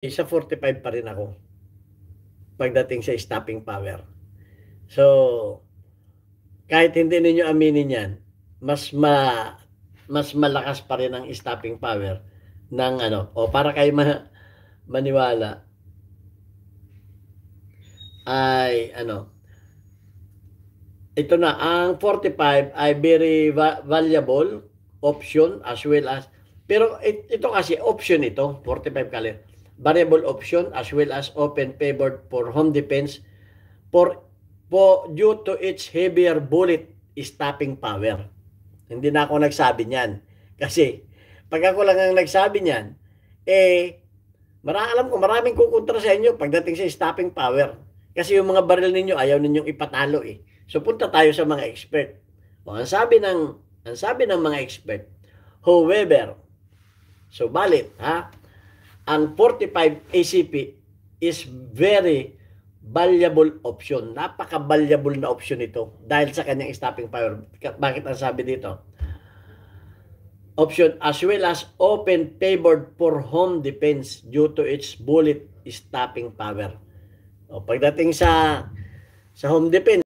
Sa 45 pa rin ako pagdating sa stopping power. So, kahit hindi ninyo aminin 'yan, mas mas malakas pa rin ang stopping power ng ano, o para kayo maniwala ay ano, ito na ang 45 ay very valuable option as well as, pero ito kasi option ito, 45 caliber. Variable option as well as open favored for home defense due to its heavier bullet stopping power. Hindi na ako nagsabi niyan. Kasi pag ako lang ang nagsabi niyan, alam ko maraming kukontra sa inyo pagdating sa stopping power. Kasi yung mga baril ninyo ayaw ninyong ipatalo eh. So punta tayo sa mga expert. O ang sabi ng mga expert, however, so balit ang 45 ACP is very valuable option. Napaka-valuable na option ito dahil sa kanyang stopping power. Bakit ang sabi dito? Option as well as open favored for home defense due to its bullet stopping power. O pagdating sa home defense,